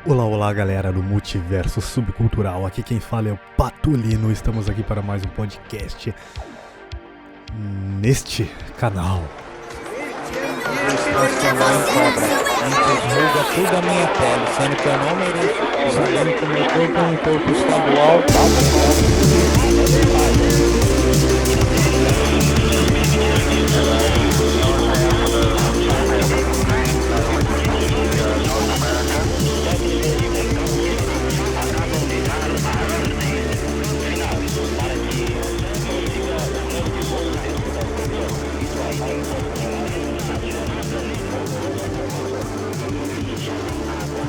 Olá, olá galera do Multiverso Subcultural, aqui quem fala é o Patolino, estamos aqui para mais um podcast neste canal. Rasga tudo a minha pele, sendo que eu não mereço, sabendo que meu corpo é um corpo estadual,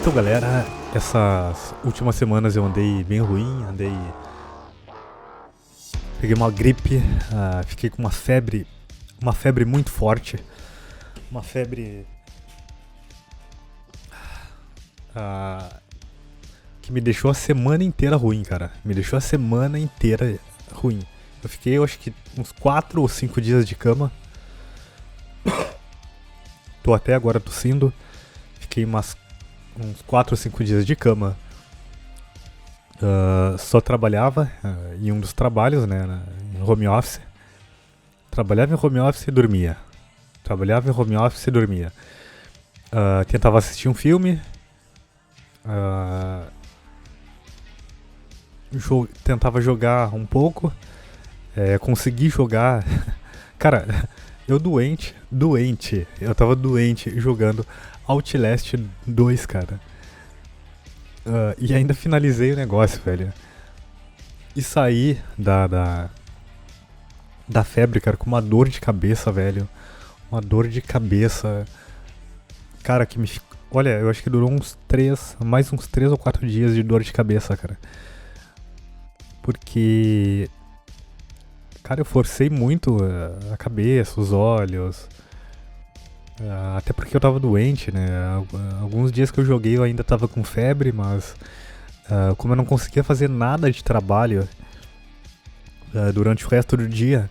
Então galera, essas últimas semanas eu andei bem ruim, peguei uma gripe, fiquei com uma febre muito forte, uma febre que me deixou a semana inteira ruim, cara, Eu fiquei, eu acho que uns 4 ou 5 dias de cama, tô até agora tossindo, fiquei uns 4 ou 5 dias de cama. Só trabalhava em um dos trabalhos, né, em home office. Trabalhava em home office e dormia. Tentava assistir um filme. Tentava jogar um pouco. Consegui jogar. Cara, eu eu tava doente jogando Outlast 2, cara. E ainda finalizei o negócio, velho. E saí da febre, cara, com uma dor de cabeça, velho. Uma dor de cabeça. Cara, que me... Olha, eu acho que durou mais uns 3 ou 4 dias de dor de cabeça, cara. Porque... Cara, eu forcei muito a cabeça, os olhos... Até porque eu tava doente, né? Alguns dias que eu joguei eu ainda tava com febre, mas como eu não conseguia fazer nada de trabalho durante o resto do dia,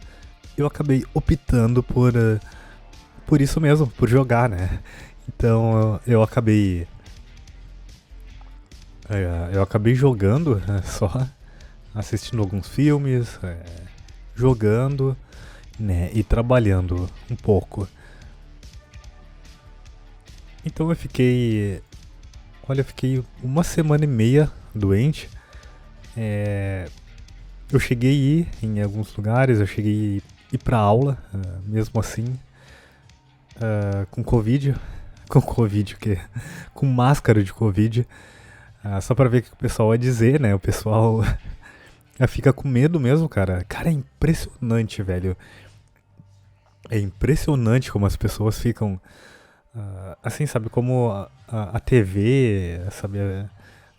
eu acabei optando por isso mesmo, por jogar, né? Então eu acabei jogando, só assistindo alguns filmes, jogando, né? E trabalhando um pouco. Então eu fiquei uma semana e meia doente. Eu cheguei a ir em alguns lugares, eu cheguei a ir pra aula, mesmo assim, com Covid, com máscara de Covid, só pra ver o que o pessoal vai dizer, né? O pessoal fica com medo mesmo, cara. Cara, é impressionante, velho. É impressionante como as pessoas ficam... assim, sabe, como a TV, sabe,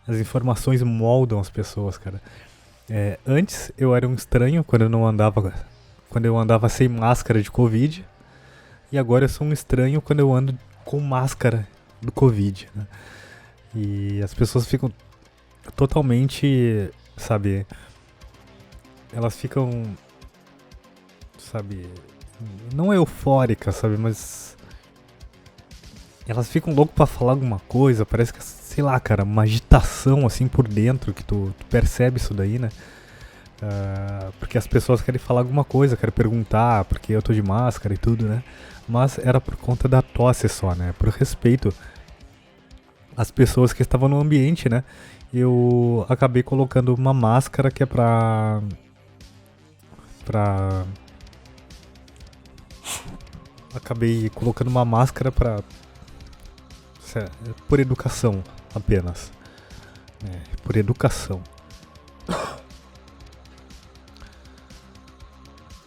as informações moldam as pessoas, cara. Antes eu era um estranho quando eu andava sem máscara de Covid, e agora eu sou um estranho quando eu ando com máscara do Covid, né? E as pessoas ficam totalmente, sabe, elas ficam, sabe, não eufóricas, sabe, mas elas ficam loucas pra falar alguma coisa, parece que, sei lá, cara, uma agitação assim por dentro, que tu percebe isso daí, né? Porque as pessoas querem falar alguma coisa, querem perguntar, porque eu tô de máscara e tudo, né? Mas era por conta da tosse só, né? Por respeito às pessoas que estavam no ambiente, né? Eu acabei colocando uma máscara que é pra... Acabei colocando uma máscara por educação apenas. Por educação.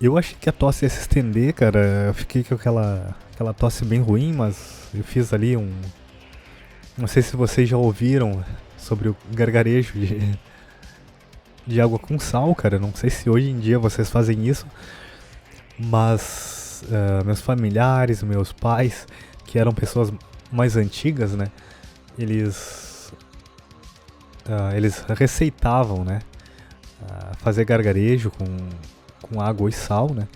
Eu achei que a tosse ia se estender, cara. Eu fiquei com aquela tosse bem ruim, mas eu fiz ali um... Não sei se vocês já ouviram sobre o gargarejo de água com sal, cara. Não sei se hoje em dia vocês fazem isso, mas meus familiares, meus pais, que eram pessoas mais antigas, né? Eles receitavam, né? Fazer gargarejo com água e sal, né?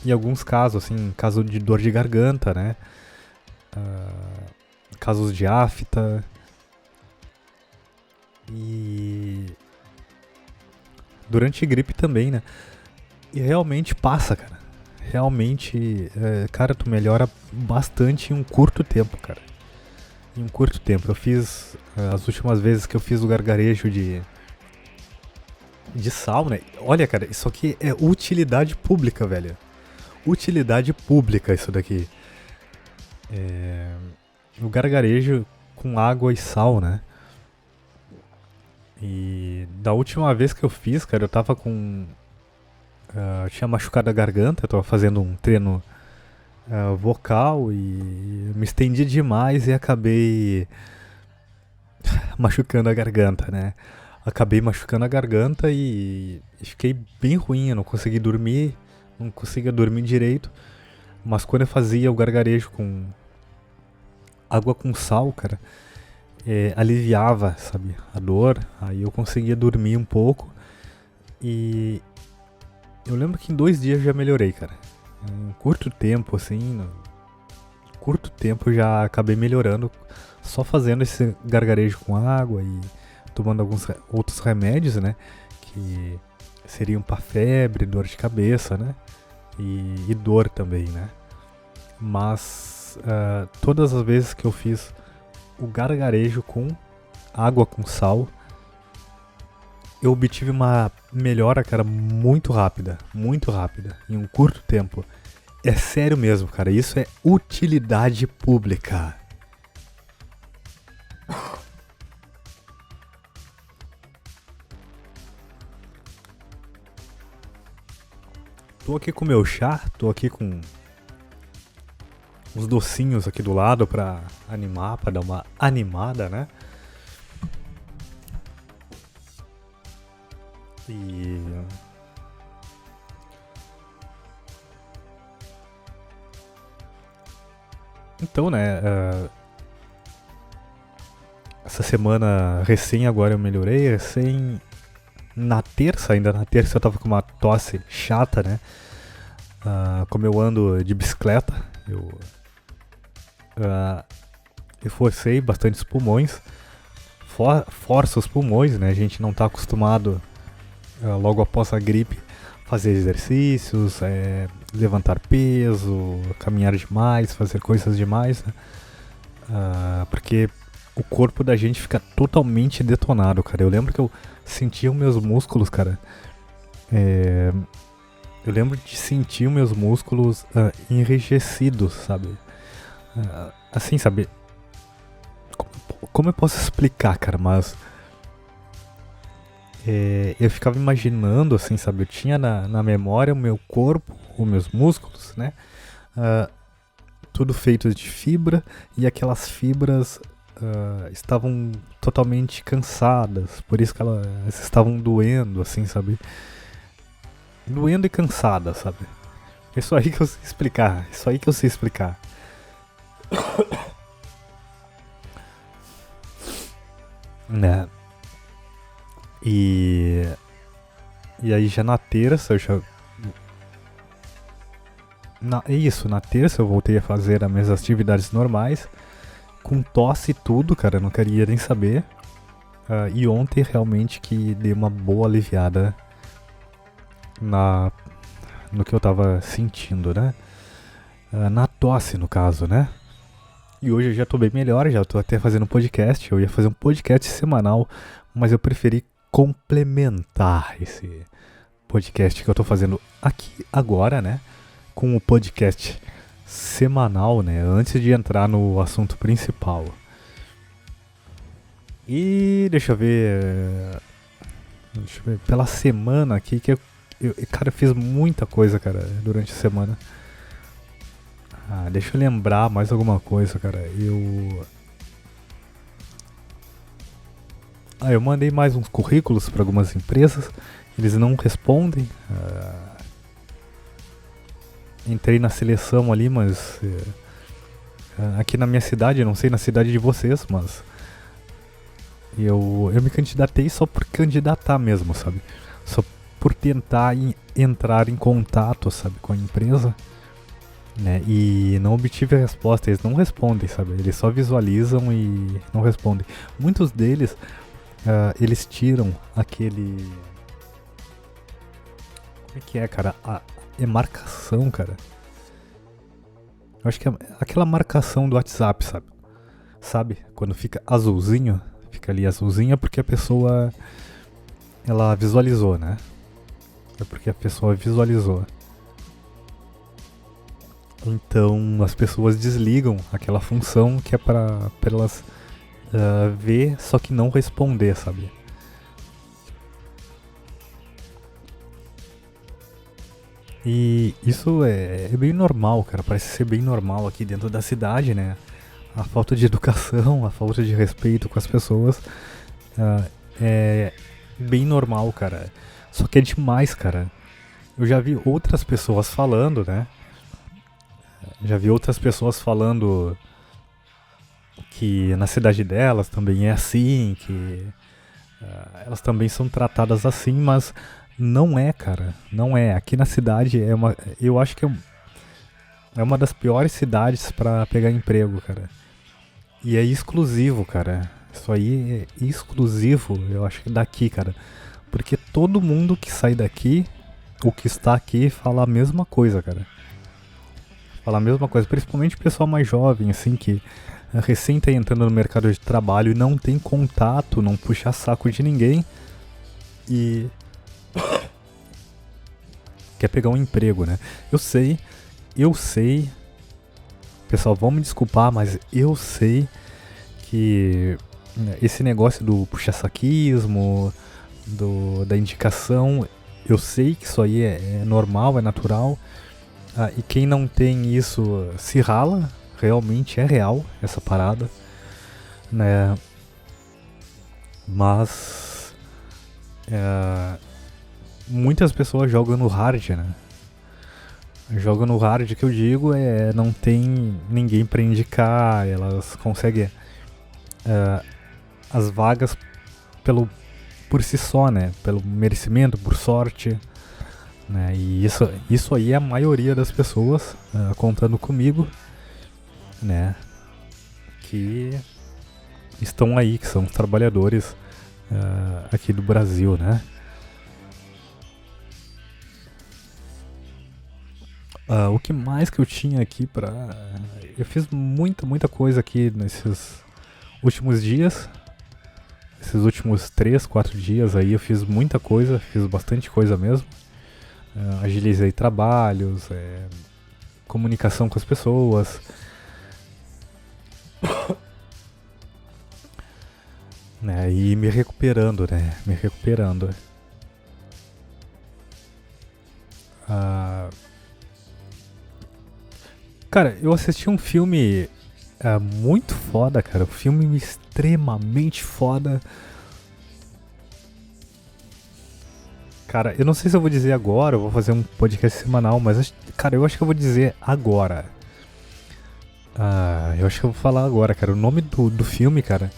em alguns casos, assim, caso de dor de garganta, né? Casos de afta. E durante gripe também, né? E realmente passa, cara. Realmente, cara, tu melhora bastante em um curto tempo, cara. Em um curto tempo. Eu fiz, as últimas vezes que eu fiz o gargarejo de sal, né? Olha, cara, isso aqui é utilidade pública, velho. Utilidade pública isso daqui. O gargarejo com água e sal, né? E da última vez que eu fiz, cara, eu tava com... eu tinha machucado a garganta, eu tava fazendo um treino vocal e me estendi demais e acabei machucando a garganta, né? Acabei machucando a garganta e fiquei bem ruim, eu não consegui dormir, não conseguia dormir direito. Mas quando eu fazia o gargarejo com água com sal, cara, aliviava, sabe, a dor, aí eu conseguia dormir um pouco. E eu lembro que em 2 dias eu já melhorei, cara. Em curto tempo, assim, curto tempo eu já acabei melhorando só fazendo esse gargarejo com água e tomando alguns outros remédios, né, que seriam para febre, dor de cabeça, né, e dor também, né. Mas todas as vezes que eu fiz o gargarejo com água com sal, eu obtive uma melhora, cara, muito rápida, em um curto tempo. É sério mesmo, cara, isso é utilidade pública. Tô aqui com o meu chá, tô aqui com uns docinhos aqui do lado pra animar, pra dar uma animada, né? E então, né, essa semana recém agora eu melhorei, na terça eu tava com uma tosse chata, né? Como eu ando de bicicleta, eu forcei bastante os pulmões, força os pulmões, né? A gente não tá acostumado logo após a gripe fazer exercícios, levantar peso, caminhar demais, fazer coisas demais, né? Porque o corpo da gente fica totalmente detonado, cara. Eu lembro que eu sentia os meus músculos, cara. Eu lembro de sentir os meus músculos enrijecidos, sabe? Assim, sabe? Como eu posso explicar, cara? Mas eu ficava imaginando, assim, sabe? Eu tinha na memória o meu corpo, os meus músculos, né? Tudo feito de fibra, e aquelas fibras estavam totalmente cansadas, por isso que elas estavam doendo, assim, sabe? Doendo e cansada, sabe? É isso aí que eu sei explicar. Né? E aí já na terça eu já... na terça eu voltei a fazer as minhas atividades normais, com tosse e tudo, cara, eu não queria nem saber. E ontem realmente que dei uma boa aliviada no que eu tava sentindo, né? Na tosse, no caso, né? E hoje eu já tô bem melhor, já tô até fazendo podcast. Eu ia fazer um podcast semanal, mas eu preferi complementar esse podcast que eu tô fazendo aqui agora, né? Com o podcast semanal, né? Antes de entrar no assunto principal. E deixa eu ver. Pela semana aqui que cara, eu fiz muita coisa, cara, durante a semana. Deixa eu lembrar mais alguma coisa, cara. Eu mandei mais uns currículos para algumas empresas. Eles não respondem. Entrei na seleção ali, mas aqui na minha cidade, eu não sei na cidade de vocês, mas eu me candidatei só por candidatar mesmo, sabe? Só por tentar entrar em contato, sabe, com a empresa, né, e não obtive a resposta. Eles não respondem, sabe, eles só visualizam e não respondem. Muitos deles, eles tiram aquele... Como é que é, cara? É marcação, cara. Eu acho que é aquela marcação do WhatsApp, sabe? Sabe? Quando fica azulzinho, fica ali azulzinha porque a pessoa, ela visualizou, né? É porque a pessoa visualizou. Então as pessoas desligam aquela função que é pra elas ver, só que não responder, sabe? E isso é bem normal, cara. Parece ser bem normal aqui dentro da cidade, né? A falta de educação, a falta de respeito com as pessoas é bem normal, cara. Só que é demais, cara. Eu já vi outras pessoas falando, né? Já vi outras pessoas falando que na cidade delas também é assim, que elas também são tratadas assim, mas não é, cara. Não é. Aqui na cidade eu acho que é uma das piores cidades pra pegar emprego, cara. E é exclusivo, cara. Isso aí é exclusivo, eu acho que daqui, cara. Porque todo mundo que sai daqui, ou que está aqui, fala a mesma coisa, cara. Fala a mesma coisa, principalmente o pessoal mais jovem, assim, que recém tá entrando no mercado de trabalho e não tem contato, não puxa saco de ninguém e quer pegar um emprego, né? Eu sei, pessoal, vão me desculpar, mas eu sei que esse negócio do puxa-saquismo, da indicação, eu sei que isso aí é normal, é natural, e quem não tem isso se rala, realmente é real essa parada, né? Mas muitas pessoas jogam no hard, né? Jogam no hard, que eu digo, não tem ninguém pra indicar, elas conseguem as vagas por si só, né? Pelo merecimento, por sorte, né? E isso aí é a maioria das pessoas contando comigo, né? Que estão aí, que são os trabalhadores aqui do Brasil, né? O que mais que eu tinha aqui pra... Eu fiz muita coisa aqui nesses últimos dias. Esses últimos 3, 4 dias aí eu fiz muita coisa, fiz bastante coisa mesmo. Agilizei trabalhos, comunicação com as pessoas. Né, e me recuperando, né? Me recuperando. Cara, eu assisti um filme muito foda, cara. Um filme extremamente foda. Cara, eu não sei se eu vou dizer agora, eu vou fazer um podcast semanal, mas, cara, eu acho que eu vou dizer agora. Eu acho que eu vou falar agora, cara. O nome do filme, cara,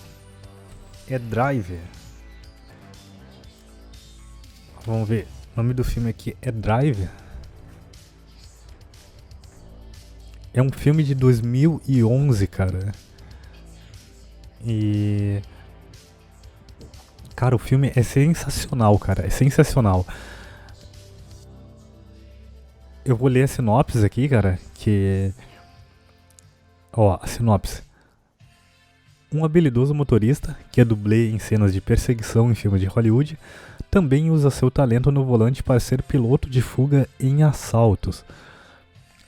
é Drive. Vamos ver. O nome do filme aqui é Drive. É um filme de 2011, cara. E... Cara, o filme é sensacional, cara. É sensacional. Eu vou ler a sinopse aqui, cara, que... Ó, a sinopse. Um habilidoso motorista, que é dublê em cenas de perseguição em filmes de Hollywood, também usa seu talento no volante para ser piloto de fuga em assaltos.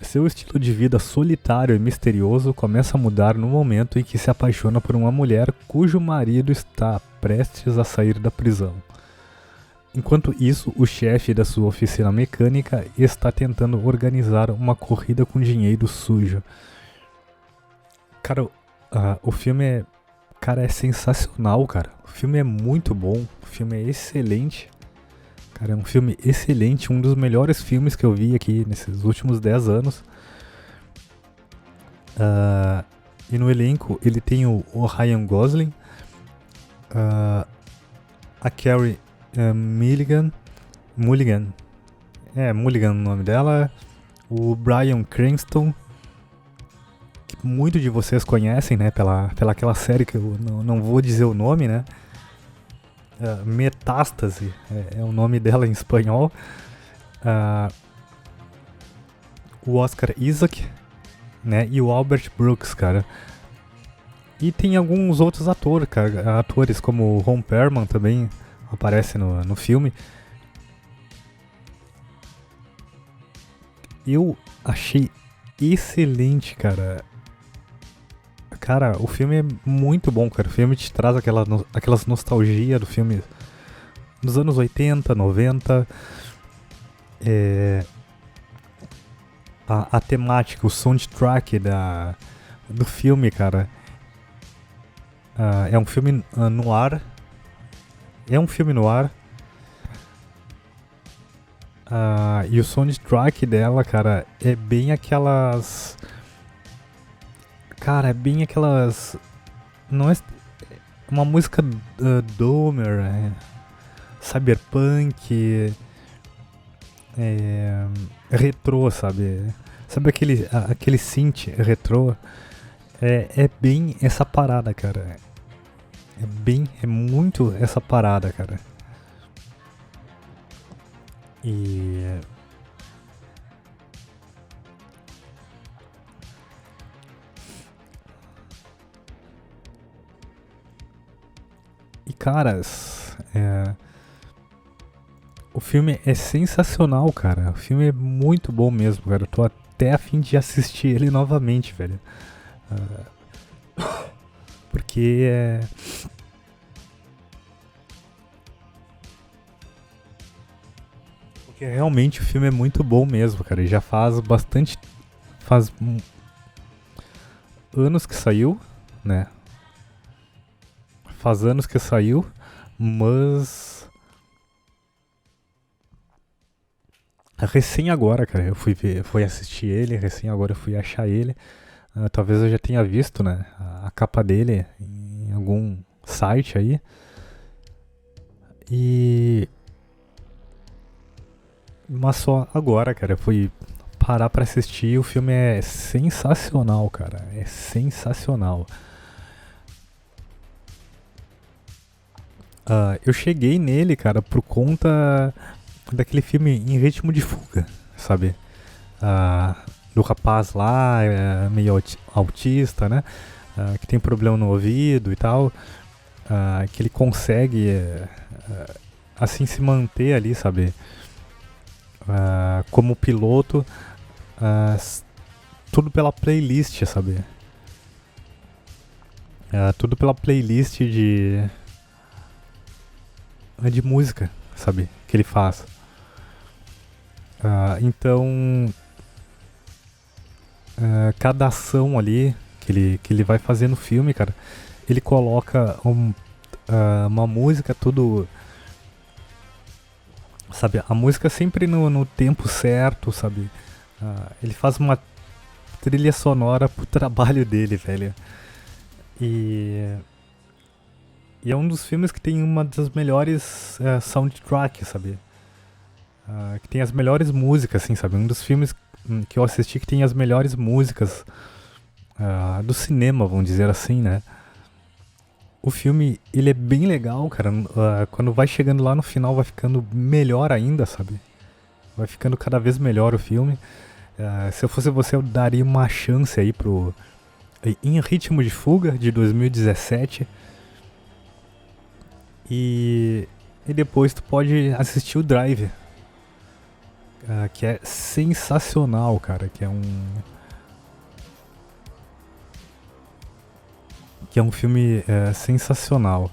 Seu estilo de vida solitário e misterioso começa a mudar no momento em que se apaixona por uma mulher cujo marido está prestes a sair da prisão. Enquanto isso, o chefe da sua oficina mecânica está tentando organizar uma corrida com dinheiro sujo. Cara, o filme é sensacional, cara. O filme é muito bom, o filme é excelente. Cara, é um filme excelente, um dos melhores filmes que eu vi aqui nesses últimos 10 anos. E no elenco ele tem o Ryan Gosling, a Carey Mulligan Mulligan. Mulligan o nome dela. O Bryan Cranston, que muitos de vocês conhecem, né? Pela aquela série que eu não vou dizer o nome, né? Metástase é o nome dela em espanhol. O Oscar Isaac, né? E o Albert Brooks, cara. E tem alguns outros atores, como o Ron Perlman também aparece no filme. Eu achei excelente, cara. Cara, o filme é muito bom, cara. O filme te traz aquelas nostalgia do filme dos anos 80, 90. A temática, o soundtrack do filme, cara. É um filme no ar. É um filme no ar. E o soundtrack dela, cara, é bem aquelas... Cara, é bem aquelas... Não é uma música Doomer, cyberpunk, retrô, sabe? Sabe aquele synth retrô? É bem essa parada, cara. É muito essa parada, cara. E caras, o filme é sensacional, cara. O filme é muito bom mesmo, cara. Eu tô até a fim de assistir ele novamente, velho. Porque realmente o filme é muito bom mesmo, cara. E já faz anos que saiu, né? Faz anos que saiu, mas recém agora, cara, eu fui assistir ele, recém agora eu fui achar ele. Talvez eu já tenha visto, né, a capa dele em algum site aí. Mas só agora, cara, eu fui parar pra assistir. O filme é sensacional, cara. É sensacional. Eu cheguei nele, cara, por conta daquele filme Em Ritmo de Fuga, sabe? Do rapaz lá, meio autista, né? Que tem problema no ouvido e tal. Que ele consegue, assim, se manter ali, sabe? Como piloto, tudo pela playlist, sabe? Tudo pela playlist de música, sabe? Que ele faz. Então, cada ação ali que ele vai fazer no filme, cara, ele coloca uma música tudo, sabe? A música sempre no tempo certo, sabe? Ele faz uma trilha sonora pro trabalho dele, velho. E é um dos filmes que tem uma das melhores soundtracks, sabe? Que tem as melhores músicas, assim, sabe? Um dos filmes que eu assisti que tem as melhores músicas do cinema, vamos dizer assim, né? O filme, ele é bem legal, cara. Quando vai chegando lá no final, vai ficando melhor ainda, sabe? Vai ficando cada vez melhor o filme. Se eu fosse você, eu daria uma chance aí pro Em Ritmo de Fuga, de 2017. E depois tu pode assistir o Drive, que é sensacional, cara. Que é um filme sensacional.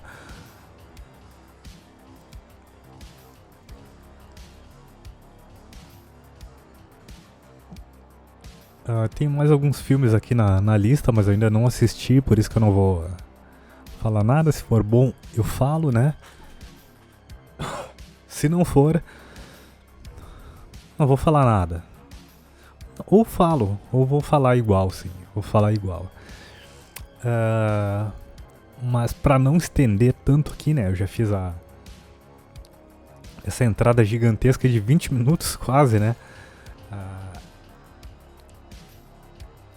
Tem mais alguns filmes aqui na lista, mas eu ainda não assisti, por isso que eu não vou falar nada. Se for bom, eu falo, né? Se não for, não vou falar nada. Ou falo, ou vou falar igual, sim. Vou falar igual. Mas pra não estender tanto aqui, né? Eu já fiz essa entrada gigantesca de 20 minutos quase, né? Ah,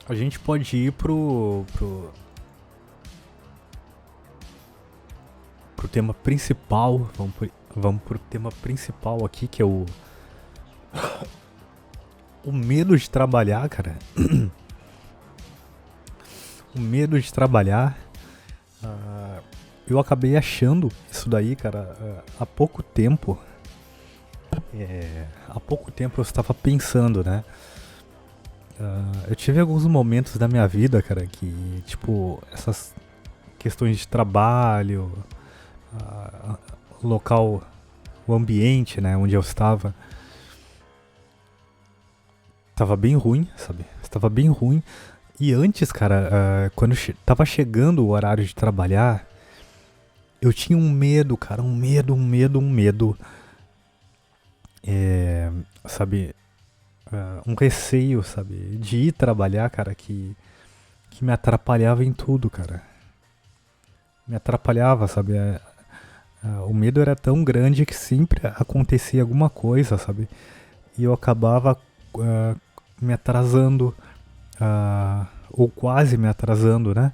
a gente pode ir pro tema principal. Vamos pro tema principal aqui, que é o medo de trabalhar, cara. O medo de trabalhar. Eu acabei achando isso daí, cara, há pouco tempo. Há pouco tempo eu estava pensando, né? Eu tive alguns momentos da minha vida, cara, que, tipo, essas questões de trabalho, local, o ambiente, né, onde eu estava bem ruim, sabe? Estava bem ruim. E antes, cara, quando tava chegando o horário de trabalhar, eu tinha um medo, cara, um medo, sabe? Um receio, sabe? De ir trabalhar, cara, que me atrapalhava em tudo, cara. Me atrapalhava, sabe? O medo era tão grande que sempre acontecia alguma coisa, sabe? E eu acabava me atrasando, ou quase me atrasando, né?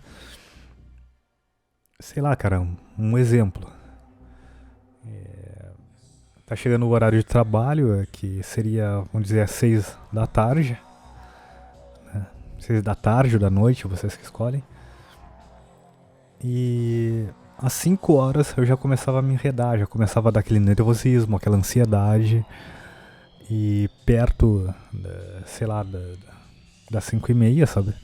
Sei lá, cara, um exemplo. Tá chegando o horário de trabalho, que seria, vamos dizer, às 6 da tarde. Né? 6 da tarde ou da noite, vocês que escolhem. E às 5 horas eu já começava a me enredar, já começava a dar aquele nervosismo, aquela ansiedade. E perto, sei lá, das 5:30, sabe?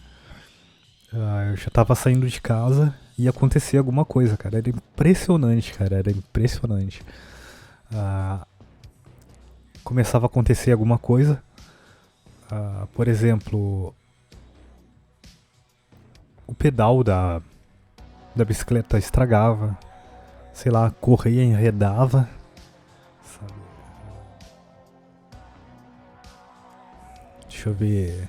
Eu já tava saindo de casa e acontecia alguma coisa, cara. Era impressionante, cara, era impressionante. Começava a acontecer alguma coisa. Por exemplo, o pedal da bicicleta estragava. Sei lá, a correia enredava. Sabe? Deixa eu ver.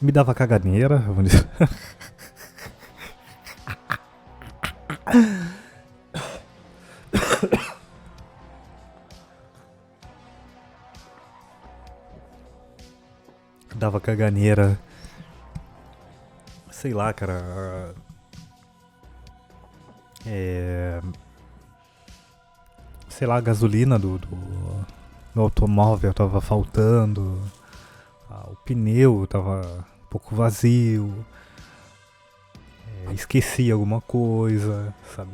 Me dava caganeira, vamos dizer. Dava caganeira. Sei lá, cara. Sei lá, a gasolina do automóvel tava faltando. O pneu tava um pouco vazio. Esqueci alguma coisa, sabe?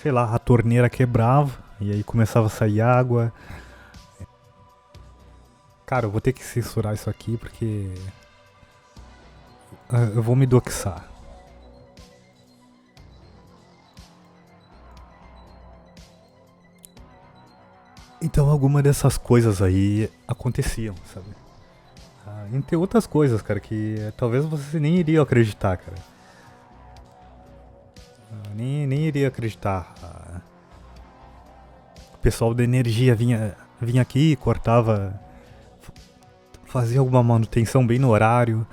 Sei lá, a torneira quebrava e aí começava a sair água. Cara, eu vou ter que censurar isso aqui porque eu vou me doxar. Então alguma dessas coisas aí aconteciam, sabe? Entre outras coisas, cara, que talvez você nem iria acreditar, cara. Nem iria acreditar. O pessoal da energia vinha aqui, cortava, fazia alguma manutenção bem no horário.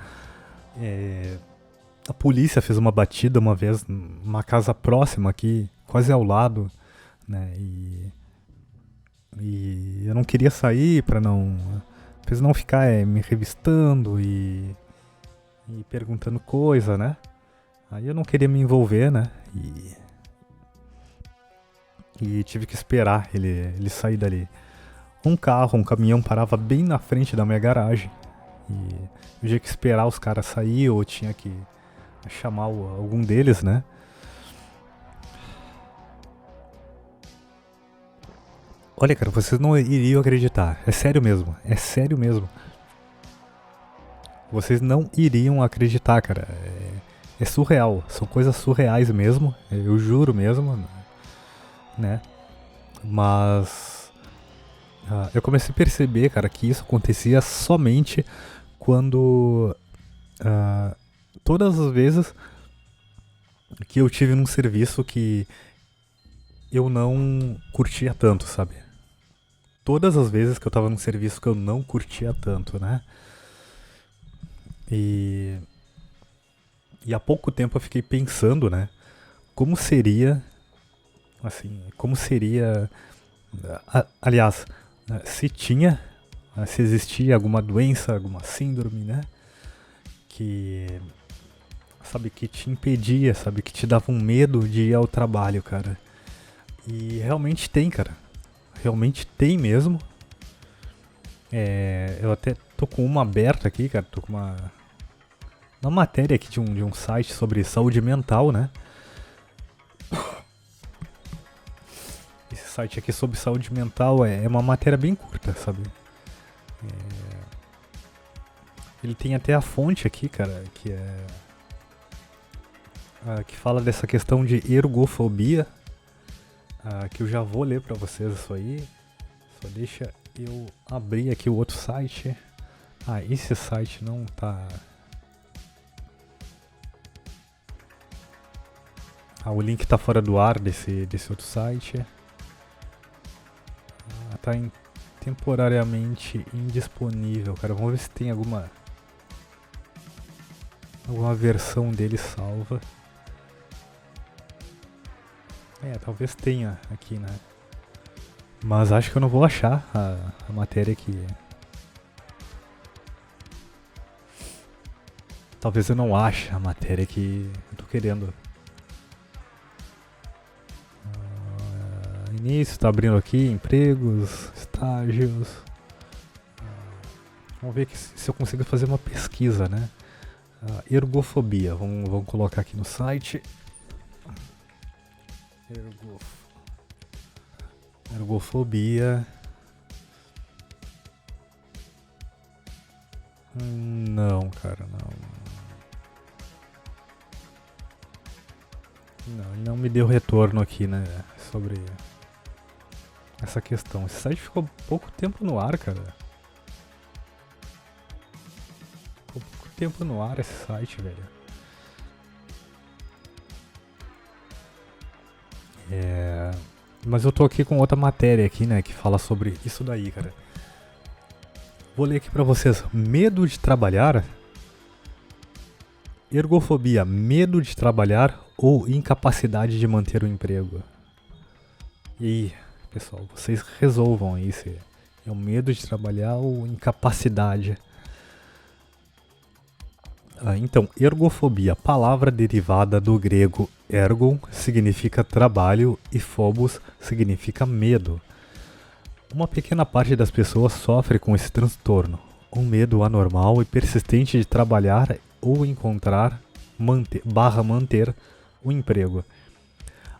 A polícia fez uma batida uma vez numa casa próxima aqui, quase ao lado, né? E eu não queria sair pra não ficar me revistando e perguntando coisa, né? Aí eu não queria me envolver, né? E tive que esperar ele sair dali. Um caminhão parava bem na frente da minha garagem. E eu tinha que esperar os caras sair ou tinha que chamar algum deles, né? Olha, cara, vocês não iriam acreditar. É sério mesmo. É sério mesmo. Vocês não iriam acreditar, cara. É surreal. São coisas surreais mesmo. Eu juro mesmo. Né? Mas eu comecei a perceber, cara, que isso acontecia somente quando todas as vezes que eu tive num serviço que eu não curtia tanto, sabe? Todas as vezes que eu tava num serviço que eu não curtia tanto, né? E há pouco tempo eu fiquei pensando, né? como seria, assim, aliás, se tinha, se existia alguma doença, alguma síndrome, né, que, sabe, que te impedia, sabe, que te dava um medo de ir ao trabalho, cara. E realmente tem, cara. Realmente tem mesmo. Eu até tô com uma aberta aqui, cara. Tô com uma matéria aqui de um site sobre saúde mental, né? Esse site aqui sobre saúde mental é uma matéria bem curta, sabe? Ele tem até a fonte aqui, cara, que é... que fala dessa questão de ergofobia, que eu já vou ler pra vocês isso aí. Só deixa eu abrir aqui o outro site. Esse site não tá... o link tá fora do ar desse outro site. Tá temporariamente indisponível, cara. Vamos ver se tem alguma versão dele salva. Talvez tenha aqui, né? Mas acho que eu não vou achar a matéria aqui. Talvez eu não ache a matéria que eu tô querendo. Início, tá abrindo aqui, empregos, estágios. Vamos ver se eu consigo fazer uma pesquisa, né? Ergofobia, vamos colocar aqui no site. Ergofobia. Não, cara, não, ele não me deu retorno aqui, né, sobre essa questão. Esse site ficou pouco tempo no ar, cara. Ficou pouco tempo no ar esse site, velho. Mas eu tô aqui com outra matéria aqui, né, que fala sobre isso daí, cara. Vou ler aqui pra vocês. Medo de trabalhar? Ergofobia, medo de trabalhar ou incapacidade de manter o emprego? E aí, pessoal, vocês resolvam aí se é o medo de trabalhar ou incapacidade. Então, ergofobia, palavra derivada do grego ergon, significa trabalho, e phobos significa medo. Uma pequena parte das pessoas sofre com esse transtorno, um medo anormal e persistente de trabalhar ou manter o emprego.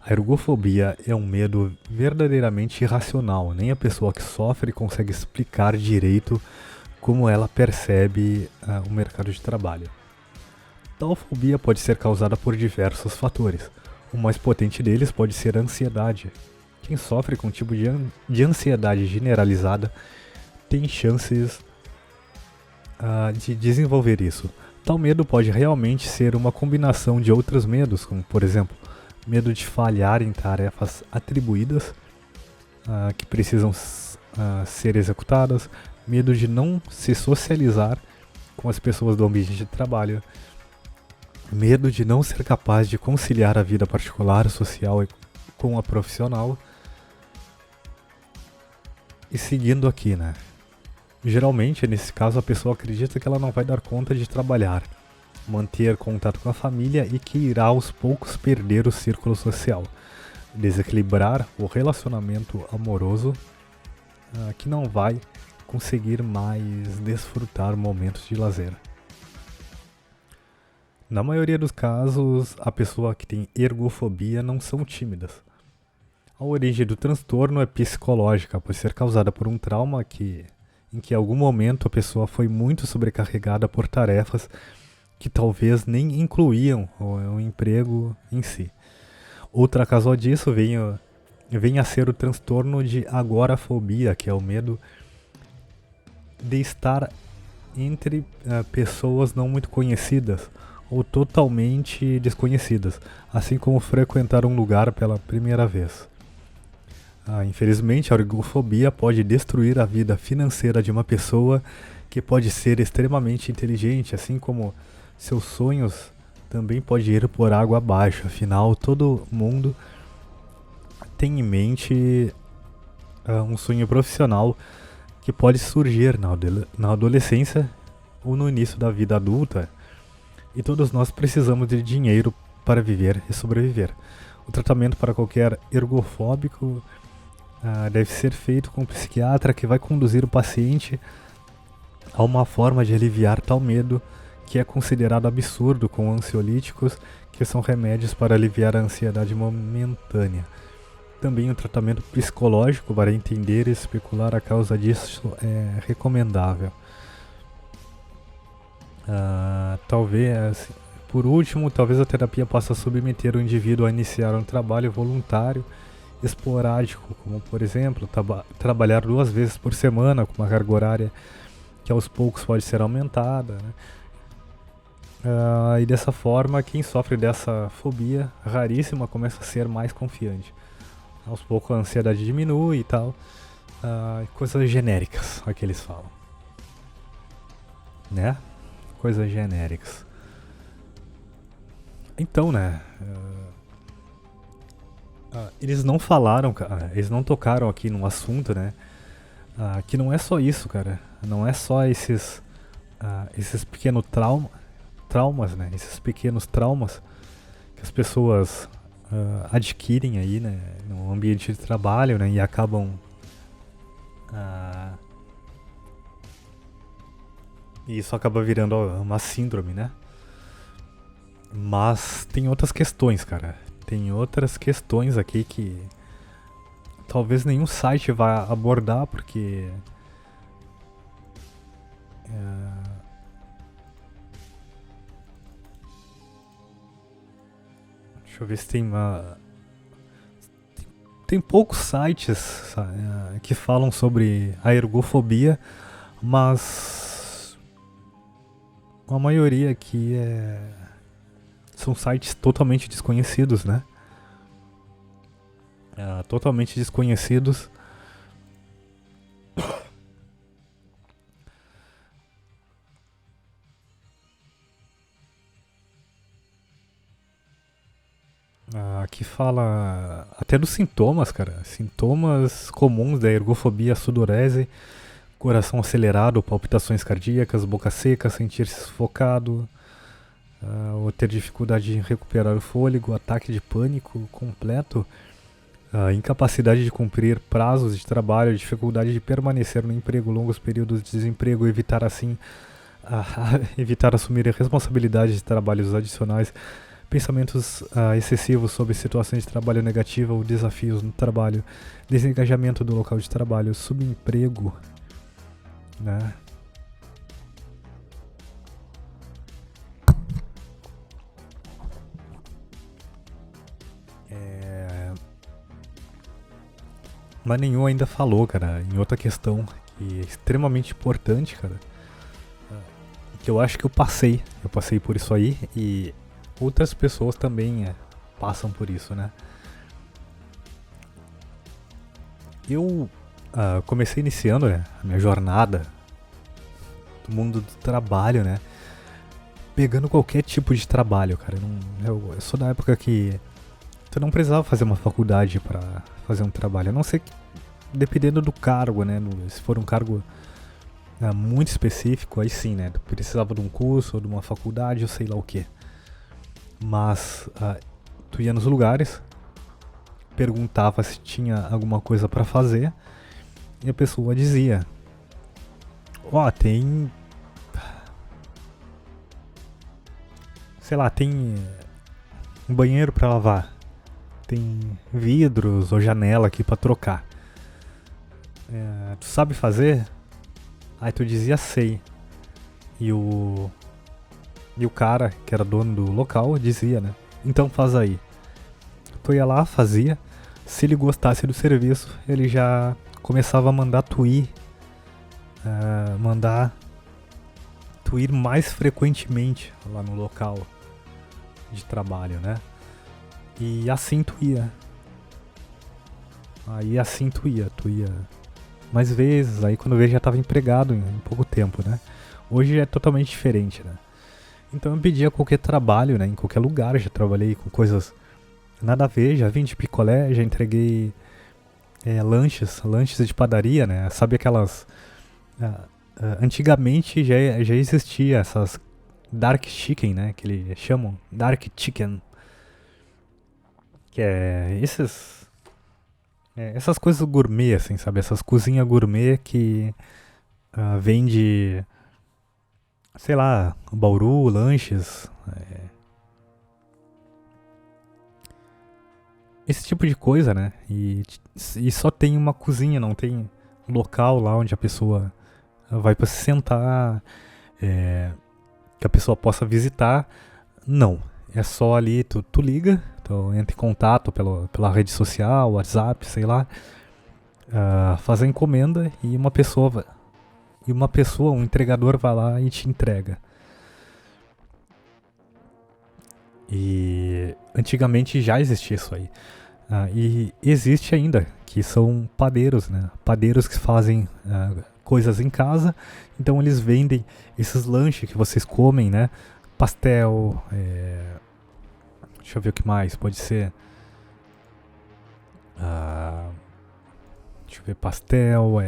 A ergofobia é um medo verdadeiramente irracional, nem a pessoa que sofre consegue explicar direito como ela percebe o mercado de trabalho. Tal fobia pode ser causada por diversos fatores. O mais potente deles pode ser a ansiedade. Quem sofre com um tipo de ansiedade generalizada tem chances de desenvolver isso. Tal medo pode realmente ser uma combinação de outros medos, como por exemplo, medo de falhar em tarefas atribuídas que precisam ser executadas, medo de não se socializar com as pessoas do ambiente de trabalho, medo de não ser capaz de conciliar a vida particular, social e com a profissional. E seguindo aqui, né? Geralmente, nesse caso, a pessoa acredita que ela não vai dar conta de trabalhar, manter contato com a família e que irá aos poucos perder o círculo social, desequilibrar o relacionamento amoroso, que não vai conseguir mais desfrutar momentos de lazer. Na maioria dos casos, a pessoa que tem ergofobia não são tímidas. A origem do transtorno é psicológica, por ser causada por um trauma em que em algum momento a pessoa foi muito sobrecarregada por tarefas que talvez nem incluíam o emprego em si. Outra causa disso vem a ser o transtorno de agorafobia, que é o medo de estar entre pessoas não muito conhecidas ou totalmente desconhecidas, assim como frequentar um lugar pela primeira vez. Infelizmente, a ergofobia pode destruir a vida financeira de uma pessoa que pode ser extremamente inteligente, assim como seus sonhos também pode ir por água abaixo. Afinal, todo mundo tem em mente um sonho profissional que pode surgir na adolescência ou no início da vida adulta, e todos nós precisamos de dinheiro para viver e sobreviver. O tratamento para qualquer ergofóbico deve ser feito com um psiquiatra que vai conduzir o paciente a uma forma de aliviar tal medo que é considerado absurdo, com ansiolíticos, que são remédios para aliviar a ansiedade momentânea. Também o tratamento psicológico para entender e especular a causa disso é recomendável. Por último, talvez a terapia possa submeter o indivíduo a iniciar um trabalho voluntário esporádico, como por exemplo, trabalhar 2 vezes por semana com uma carga horária que aos poucos pode ser aumentada, né? E dessa forma, quem sofre dessa fobia raríssima começa a ser mais confiante. Aos poucos a ansiedade diminui e tal. Coisas genéricas, é o que eles falam. Né? Coisas genéricas. Então, né? Eles não falaram, cara. Eles não tocaram aqui num assunto, né? Que não é só isso, cara. Não é só esses pequenos traumas, né? Esses pequenos traumas que as pessoas adquirem aí, né? No ambiente de trabalho, né? E acabam e isso acaba virando uma síndrome, né? Mas tem outras questões, cara. Tem outras questões aqui que talvez nenhum site vá abordar, porque deixa eu ver se tem poucos sites que falam sobre a ergofobia, mas a maioria aqui são sites totalmente desconhecidos, né? Totalmente desconhecidos. Aqui fala até dos sintomas, cara. Sintomas comuns da ergofobia: sudorese, coração acelerado, palpitações cardíacas, boca seca, sentir-se sufocado, ou ter dificuldade em recuperar o fôlego, ataque de pânico completo, incapacidade de cumprir prazos de trabalho, dificuldade de permanecer no emprego, longos períodos de desemprego, evitar assumir responsabilidades de trabalhos adicionais, pensamentos excessivos sobre situações de trabalho negativa ou desafios no trabalho, desengajamento do local de trabalho, subemprego, né? Mas nenhum ainda falou, cara, em outra questão que é extremamente importante, cara, que eu acho que eu passei por isso aí, e outras pessoas também passam por isso, né? Eu comecei iniciando, né, a minha jornada do mundo do trabalho, né? Pegando qualquer tipo de trabalho, cara. Eu sou da época que tu não precisava fazer uma faculdade pra fazer um trabalho. A não ser que, dependendo do cargo, né? Se for um cargo muito específico, aí sim, né? Tu precisava de um curso ou de uma faculdade ou sei lá o que. Mas tu ia nos lugares, perguntava se tinha alguma coisa pra fazer e a pessoa dizia: tem, sei lá, tem um banheiro pra lavar, tem vidros ou janela aqui pra trocar, tu sabe fazer? Aí tu dizia: sei. E o cara, que era dono do local, dizia, né? Então faz aí. Tu ia lá, fazia. Se ele gostasse do serviço, ele já começava a mandar tu ir mais frequentemente lá no local de trabalho, né? E assim tu ia. Aí assim tu ia mais vezes. Aí quando veio já tava empregado em pouco tempo, né? Hoje é totalmente diferente, né? Então eu pedia qualquer trabalho, né? Em qualquer lugar, já trabalhei com coisas nada a ver, já vim de picolé, já entreguei lanches de padaria, né? Sabe aquelas... antigamente já existia essas dark chicken, né? Que eles chamam dark chicken. Que é essas coisas gourmet, assim, sabe? Essas cozinhas gourmet que vende, sei lá, Bauru, lanches, esse tipo de coisa, né? E só tem uma cozinha, não tem um local lá onde a pessoa vai para se sentar, que a pessoa possa visitar. Não, é só ali, tu liga, tu entra em contato pela rede social, WhatsApp, sei lá, faz a encomenda e uma pessoa, um entregador vai lá e te entrega. E antigamente já existia isso aí. E existe ainda, que são padeiros, né? Padeiros que fazem coisas em casa, então eles vendem esses lanches que vocês comem, né? Pastel, deixa eu ver o que mais, pode ser... deixa eu ver, pastel,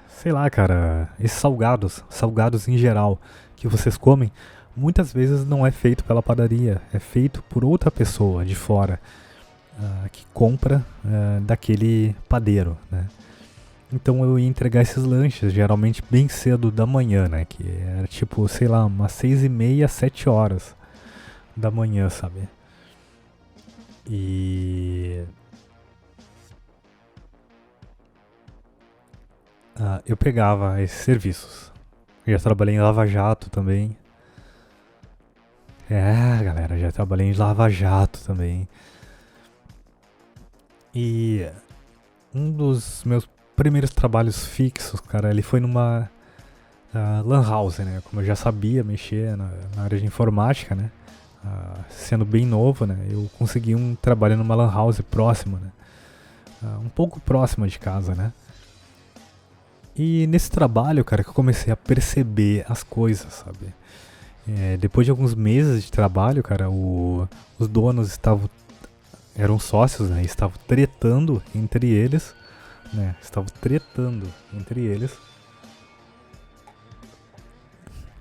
sei lá, cara, esses salgados em geral que vocês comem, muitas vezes não é feito pela padaria, é feito por outra pessoa de fora que compra daquele padeiro, né? Então eu ia entregar esses lanches, geralmente bem cedo da manhã, né? Que era tipo, sei lá, umas 6:30, 7 horas da manhã, sabe? E... eu pegava esses serviços. Eu já trabalhei em Lava Jato também. Galera, já trabalhei em Lava Jato também. E um dos meus primeiros trabalhos fixos, cara, ele foi numa lan house, né? Como eu já sabia mexer na área de informática, né? Sendo bem novo, né? Eu consegui um trabalho numa lan house próxima, né? Um pouco próxima de casa, né? E nesse trabalho, cara, que eu comecei a perceber as coisas, sabe? Depois de alguns meses de trabalho, cara, os donos eram sócios, né? Estavam tretando entre eles, né?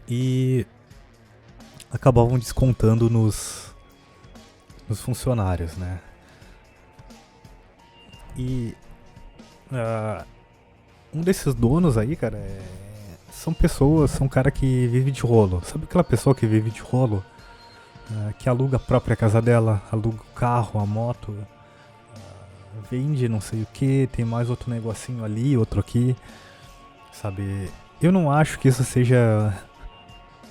E acabavam descontando nos funcionários, né? E um desses donos aí, cara, são cara que vive de rolo. Sabe aquela pessoa que vive de rolo? Que aluga a própria casa dela, aluga o carro, a moto, vende não sei o que, tem mais outro negocinho ali, outro aqui, sabe? Eu não acho que isso seja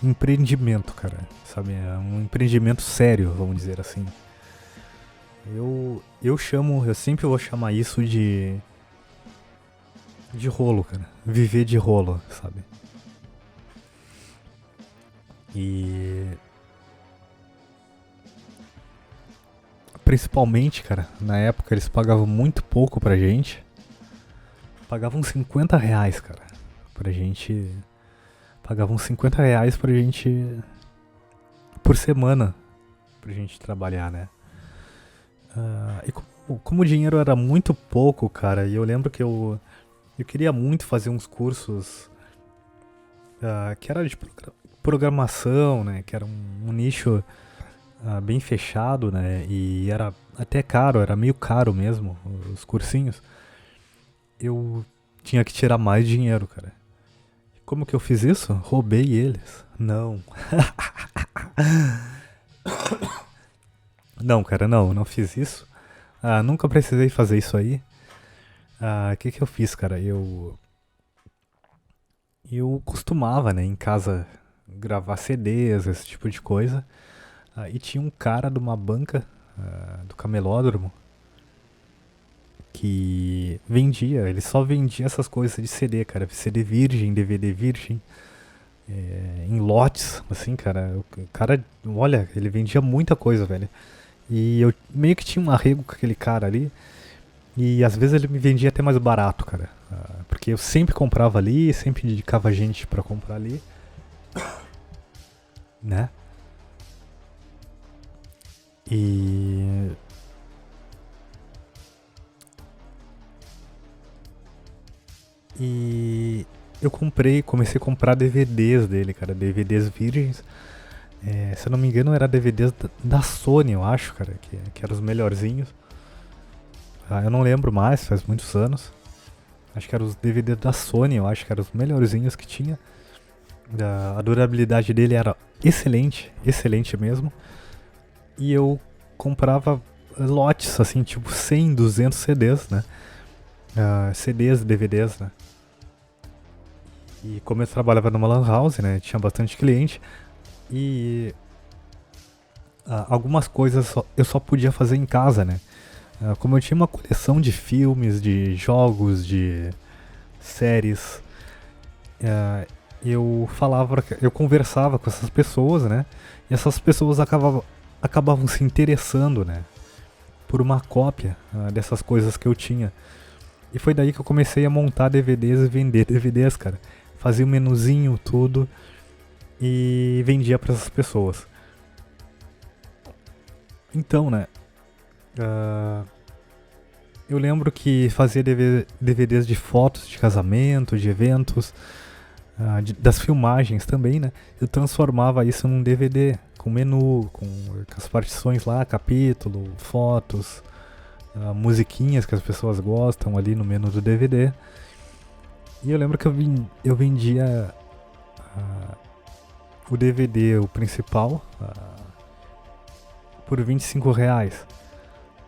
empreendimento, cara, sabe? É um empreendimento sério, vamos dizer assim. Eu sempre vou chamar isso de rolo, cara. Viver de rolo, sabe? E principalmente, cara, na época eles pagavam muito pouco pra gente. Pagavam R$50, cara, pra gente. Pagavam R$50 pra gente por semana pra gente trabalhar, né? E como o dinheiro era muito pouco, cara, e eu lembro que eu queria muito fazer uns cursos que era de programação, né? Que era um nicho bem fechado, né? E era até caro, era meio caro mesmo, os cursinhos. Eu tinha que tirar mais dinheiro, cara. Como que eu fiz isso? Roubei eles. Não. Não, cara, não fiz isso. Nunca precisei fazer isso aí. O que eu fiz, cara? Eu costumava, né, em casa gravar CDs, esse tipo de coisa. E tinha um cara de uma banca do camelódromo que ele só vendia essas coisas de CD, cara. CD virgem, DVD virgem, em lotes, assim, cara. O cara, olha, ele vendia muita coisa, velho. E eu meio que tinha um arrego com aquele cara ali. E às vezes ele me vendia até mais barato, cara. Porque eu sempre comprava ali, sempre indicava gente pra comprar ali. né? E eu comecei a comprar DVDs dele, cara, DVDs virgens. Se eu não me engano, era DVDs da Sony, eu acho, cara, que eram os melhorzinhos. Eu não lembro mais, faz muitos anos. Acho que eram os DVDs da Sony, eu acho que eram os melhorzinhos que tinha. A durabilidade dele era excelente, excelente mesmo. E eu comprava lotes, assim, tipo 100, 200 CDs, né? CDs, DVDs, né? E como eu trabalhava numa lan house, né? Tinha bastante cliente. E algumas coisas eu só podia fazer em casa, né? Como eu tinha uma coleção de filmes, de jogos, de séries, eu conversava com essas pessoas, né? E essas pessoas acabavam se interessando, né? Por uma cópia dessas coisas que eu tinha. E foi daí que eu comecei a montar DVDs e vender DVDs, cara. Fazia um menuzinho, tudo, e vendia para essas pessoas. Então, né? Eu lembro que fazia DVDs de fotos de casamento, de eventos, das filmagens também, né? Eu transformava isso num DVD, com menu, com as partições lá, capítulo, fotos, musiquinhas que as pessoas gostam ali no menu do DVD. E eu lembro que eu vendia o DVD, o principal, por R$25.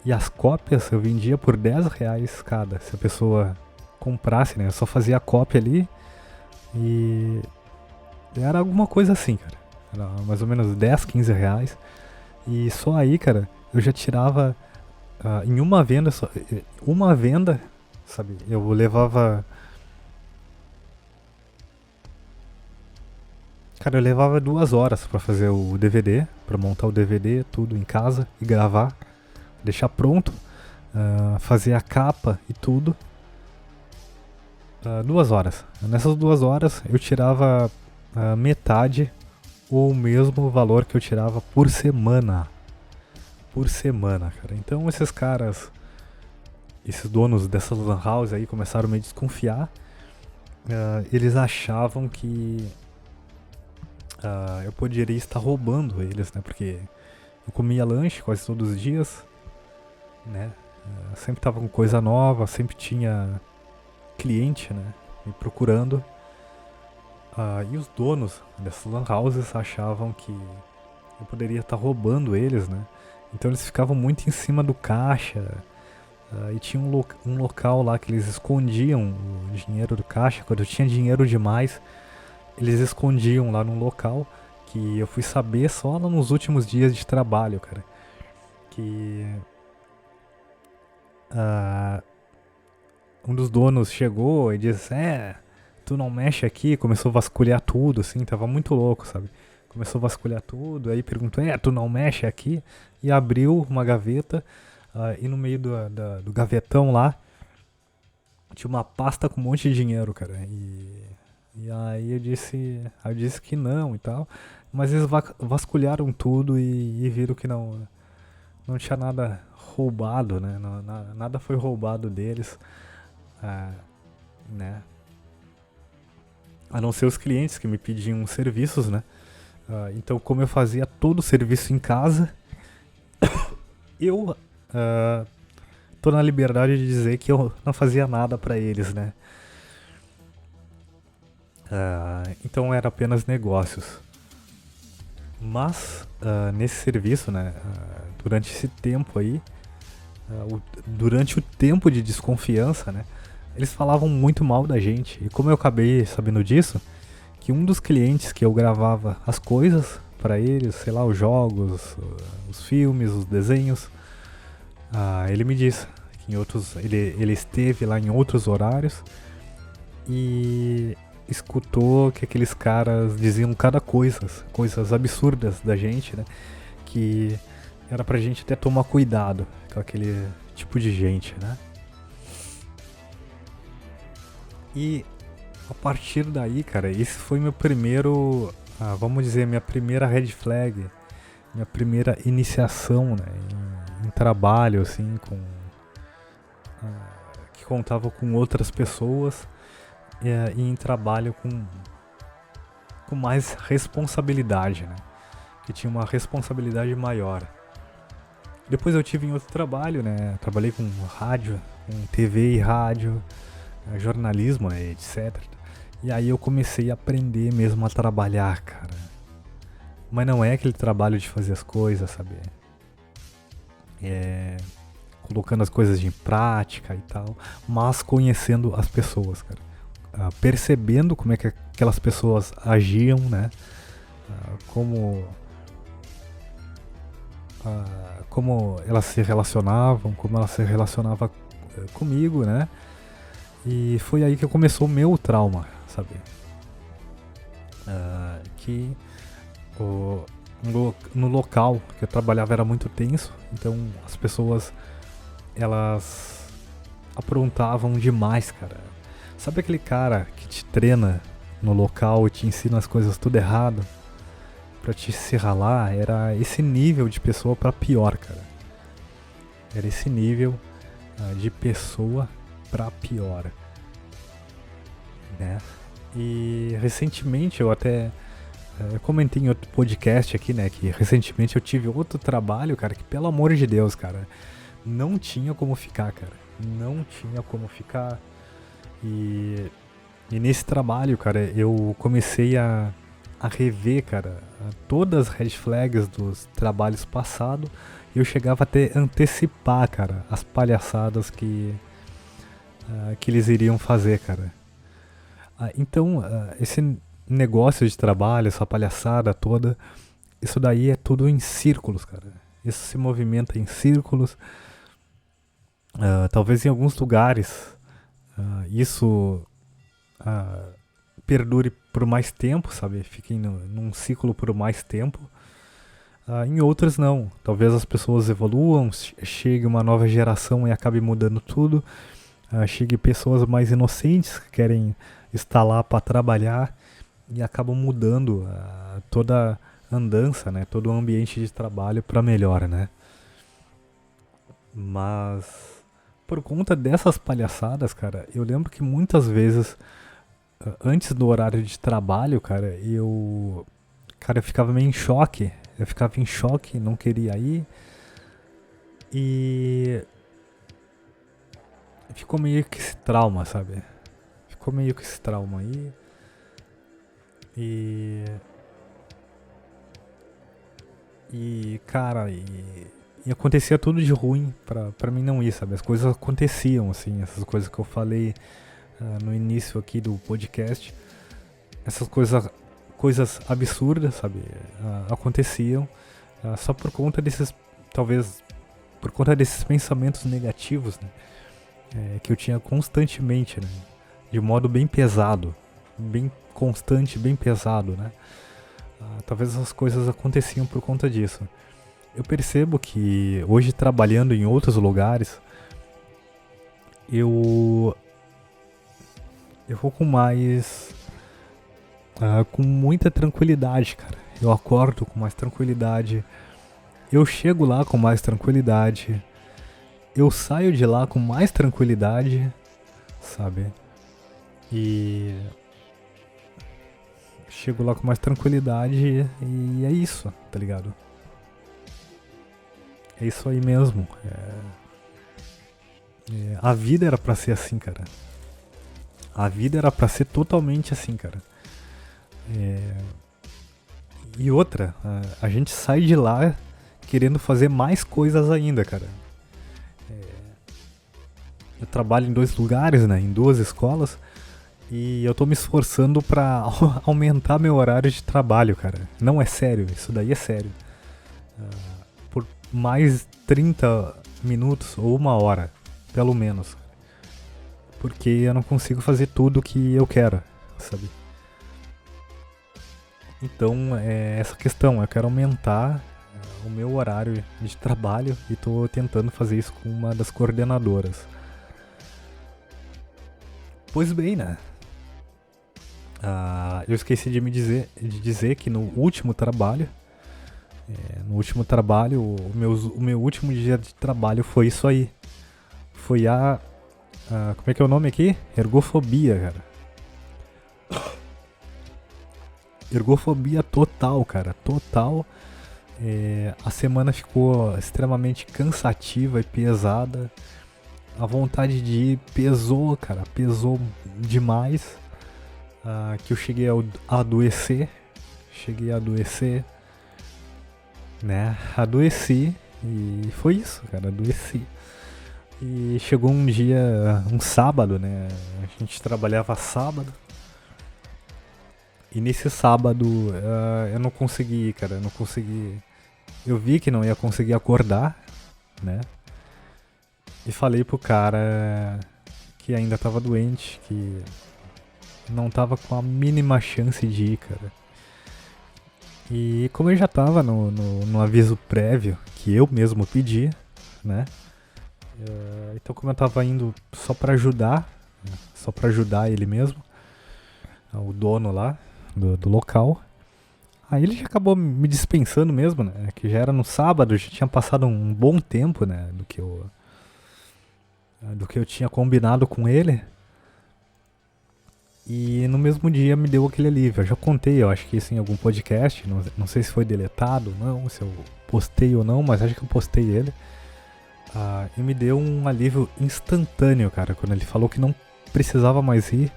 E as cópias eu vendia por R$10 cada. Se a pessoa comprasse, né? Eu só fazia a cópia ali. E era alguma coisa assim, cara. Era mais ou menos R$10, R$15. E só aí, cara, eu já tirava em uma venda, sabe? Eu levava. Cara, eu levava 2 horas pra fazer o DVD, pra montar o DVD, tudo em casa e gravar, deixar pronto, fazer a capa e tudo. 2 horas. Nessas 2 horas eu tirava metade ou o mesmo valor que eu tirava por semana. Por semana, cara. Então esses caras, esses donos dessas lan house aí começaram a me desconfiar. Eles achavam que eu poderia estar roubando eles, né? Porque eu comia lanche quase todos os dias, né? Sempre tava com coisa nova, sempre tinha cliente, né? Me procurando. E os donos dessas lan houses achavam que eu poderia estar roubando eles, né? Então eles ficavam muito em cima do caixa. E tinha um local lá que eles escondiam o dinheiro do caixa. Quando eu tinha dinheiro demais, eles escondiam lá num local que eu fui saber só lá nos últimos dias de trabalho, cara. Que um dos donos chegou e disse: tu não mexe aqui. Começou a vasculhar tudo, assim, tava muito louco, sabe? Começou a vasculhar tudo, aí perguntou: tu não mexe aqui? E abriu uma gaveta, e no meio do gavetão lá tinha uma pasta com um monte de dinheiro, cara. E aí eu disse que não e tal. Mas eles vasculharam tudo e viram que não tinha nada roubado, né? Nada foi roubado deles, né? A não ser os clientes que me pediam serviços, né? Então, como eu fazia todo o serviço em casa, eu tô na liberdade de dizer que eu não fazia nada pra eles, né? Então era apenas negócios. Mas nesse serviço, né? Durante esse tempo aí, durante o tempo de desconfiança, né? Eles falavam muito mal da gente. E como eu acabei sabendo disso, que um dos clientes que eu gravava as coisas pra eles, sei lá, os jogos, os filmes, os desenhos, ele me disse que ele esteve lá em outros horários e escutou que aqueles caras diziam cada coisas absurdas da gente, né? Que era pra gente até tomar cuidado com aquele tipo de gente, né? E a partir daí, cara, esse foi meu primeiro vamos dizer, minha primeira red flag, minha primeira iniciação, né, em trabalho, assim, que contava com outras pessoas e em trabalho com mais responsabilidade, né, que tinha uma responsabilidade maior. Depois eu tive em outro trabalho, né, trabalhei com rádio, com TV e rádio, jornalismo, né, etc. E aí eu comecei a aprender mesmo a trabalhar, cara. Mas não é aquele trabalho de fazer as coisas, sabe? É colocando as coisas em prática e tal, mas conhecendo as pessoas, cara. Percebendo como é que aquelas pessoas agiam, né? Como elas se relacionavam, como elas se relacionavam comigo, né? E foi aí que começou o meu trauma, sabe? Que no local que eu trabalhava era muito tenso, então as pessoas, elas aprontavam demais, cara. Sabe aquele cara que te treina no local e te ensina as coisas tudo errado pra te se ralar? Era esse nível de pessoa pra pior, cara. Era esse nível de pessoa pra pior, né? E recentemente eu até comentei em outro podcast aqui, né, que recentemente eu tive outro trabalho, cara, que pelo amor de Deus, cara, não tinha como ficar, cara. Não tinha como ficar. E nesse trabalho, cara, eu comecei a rever, cara, todas as red flags dos trabalhos passados. E eu chegava até antecipar, cara, as palhaçadas que eles iriam fazer, cara. Então, esse negócio de trabalho, essa palhaçada toda, isso daí é tudo em círculos, cara. Isso se movimenta em círculos. Talvez em alguns lugares isso perdure por mais tempo, sabe? Fiquem num ciclo por mais tempo. Em outras não. Talvez as pessoas evoluam, chegue uma nova geração e acabe mudando tudo. Chegue pessoas mais inocentes que querem estar lá para trabalhar e acabam mudando toda a andança, né? Todo o ambiente de trabalho para melhor, né? Mas por conta dessas palhaçadas, cara, eu lembro que muitas vezes antes do horário de trabalho, cara, eu ficava meio em choque. Eu ficava em choque, não queria ir. E ficou meio que esse trauma, sabe? Ficou meio que esse trauma aí. Cara, e acontecia tudo de ruim pra mim não ir, sabe? As coisas aconteciam, assim, essas coisas que eu falei no início aqui do podcast. Essas coisas absurdas, sabe? Aconteciam só por conta desses, talvez, por conta desses pensamentos negativos, né? Que eu tinha constantemente, né? De modo bem pesado, bem constante, bem pesado, né? Talvez essas coisas aconteciam por conta disso. Eu percebo que hoje, trabalhando em outros lugares, eu vou com com muita tranquilidade, cara. Eu acordo com mais tranquilidade, eu chego lá com mais tranquilidade, eu saio de lá com mais tranquilidade, sabe? E chego lá com mais tranquilidade e é isso, tá ligado? É isso aí mesmo. A vida era pra ser assim, cara. A vida era pra ser totalmente assim, cara. E outra, a gente sai de lá querendo fazer mais coisas ainda, cara. Eu trabalho em 2 lugares, né? Em 2 escolas. E eu tô me esforçando pra aumentar meu horário de trabalho, cara. Não é sério, isso daí é sério. Por mais 30 minutos ou 1 hora, pelo menos. Porque eu não consigo fazer tudo que eu quero, sabe? Então, é essa questão. Eu quero aumentar o meu horário de trabalho e tô tentando fazer isso com uma das coordenadoras. Pois bem, né? Eu esqueci de dizer que no último trabalho, o meu último dia de trabalho foi isso aí. Foi como é que é o nome aqui? Ergofobia, cara. Ergofobia total, cara. Total. A semana ficou extremamente cansativa e pesada. A vontade de ir pesou, cara. Pesou demais. Que eu cheguei a adoecer. Cheguei a adoecer. Né? Adoeci. E foi isso, cara. Adoeci. E chegou um dia, um sábado, né? A gente trabalhava sábado. E nesse sábado eu não consegui, cara. Eu não consegui. Eu vi que não ia conseguir acordar, né? E falei pro cara que ainda tava doente, que não tava com a mínima chance de ir, cara. E como eu já tava no aviso prévio, que eu mesmo pedi, né? Então como eu tava indo só pra ajudar, né? Só pra ajudar ele mesmo, o dono lá do local. Aí ele já acabou me dispensando mesmo, né? Que já era no sábado, já tinha passado um bom tempo, né? Do que eu tinha combinado com ele. E no mesmo dia me deu aquele alívio. Eu já contei, eu acho que isso em algum podcast, não sei se foi deletado ou não, se eu postei ou não, mas acho que eu postei ele. E me deu um alívio instantâneo, cara, quando ele falou que não precisava mais ir.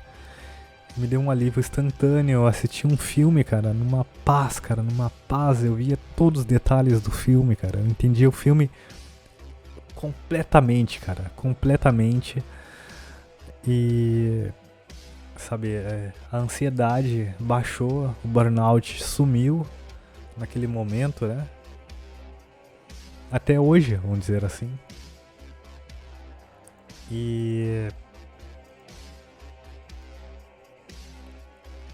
Me deu um alívio instantâneo. Eu assisti um filme, cara, numa paz, cara, numa paz. Eu via todos os detalhes do filme, cara. Eu entendi o filme completamente, cara, completamente. E, sabe, a ansiedade baixou, o burnout sumiu naquele momento, né? Até hoje, vamos dizer assim. E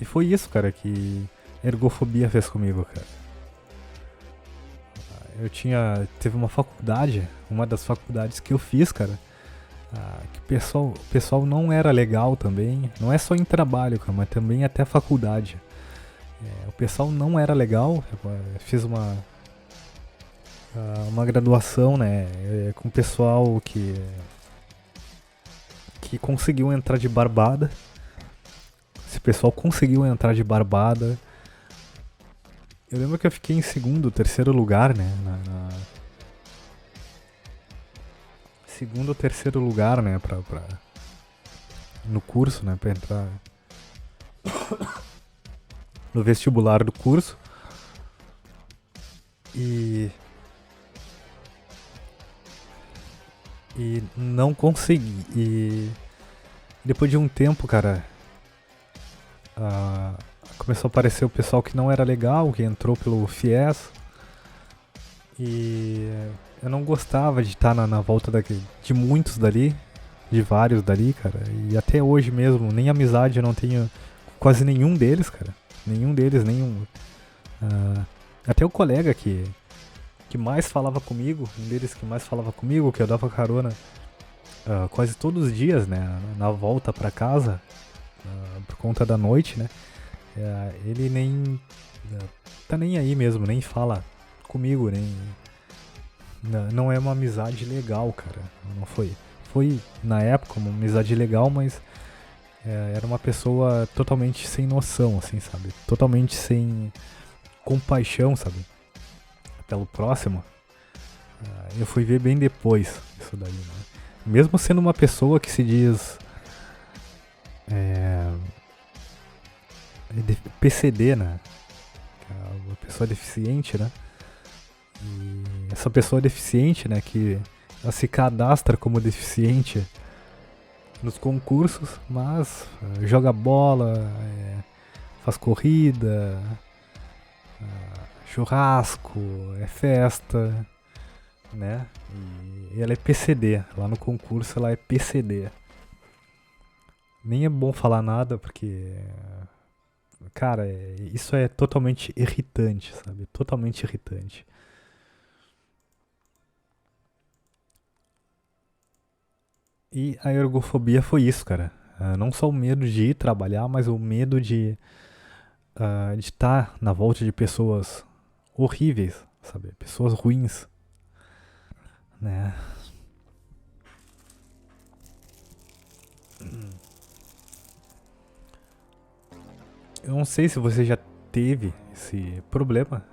foi isso, cara, que a ergofobia fez comigo, cara. Teve uma faculdade, uma das faculdades que eu fiz, cara, que o pessoal não era legal também. Não é só em trabalho, cara, mas também até a faculdade. O pessoal não era legal. Eu fiz uma graduação, né, com pessoal que conseguiu entrar de barbada. Esse pessoal conseguiu entrar de barbada. Eu lembro que eu fiquei em segundo, terceiro lugar, né? Segundo ou terceiro lugar, né? No curso, né? Pra entrar no vestibular do curso. E não consegui. E depois de um tempo, cara, começou a aparecer o pessoal que não era legal, que entrou pelo FIES. E eu não gostava de estar na volta de muitos dali, de vários dali, cara. E até hoje mesmo, nem amizade eu não tenho quase nenhum deles, cara. Nenhum deles, nenhum. Até o colega que mais falava comigo, um deles que mais falava comigo, que eu dava carona quase todos os dias, né? Na volta pra casa, por conta da noite, né? Ele nem tá nem aí mesmo, nem fala comigo, nem. Não é uma amizade legal, cara. Não foi. Foi, na época, uma amizade legal, mas era uma pessoa totalmente sem noção, assim, sabe? Totalmente sem compaixão, sabe? Pelo próximo. Eu fui ver bem depois isso daí, né? Mesmo sendo uma pessoa que se diz PCD, né? Uma pessoa deficiente, né? E essa pessoa deficiente, né, que ela se cadastra como deficiente nos concursos, mas joga bola, faz corrida, churrasco, festa, né? E ela é PCD, lá no concurso ela é PCD. Nem é bom falar nada porque, cara, isso é totalmente irritante, sabe? Totalmente irritante. E a ergofobia foi isso, cara. Não só o medo de ir trabalhar, mas o medo de estar na volta de pessoas horríveis, sabe? Pessoas ruins, né? Eu não sei se você já teve esse problema.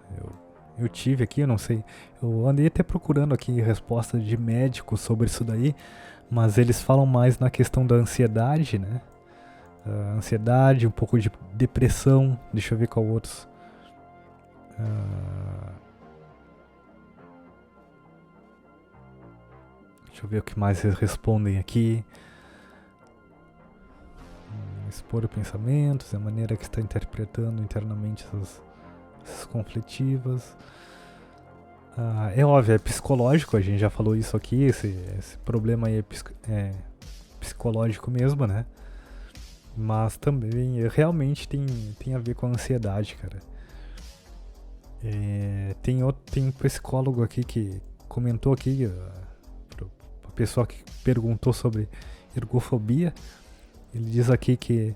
Eu tive aqui, eu não sei. Eu andei até procurando aqui respostas de médicos sobre isso daí, mas eles falam mais na questão da ansiedade, né? Ansiedade, um pouco de depressão. Deixa eu ver qual outros. Deixa eu ver o que mais eles respondem aqui. Expor pensamentos, a maneira que está interpretando internamente essas conflitivas. É óbvio, é psicológico, a gente já falou isso aqui, esse problema aí é psicológico mesmo, né? Mas também realmente tem a ver com a ansiedade, cara. Tem um psicólogo aqui que comentou aqui, a pessoa que perguntou sobre ergofobia. Ele diz aqui que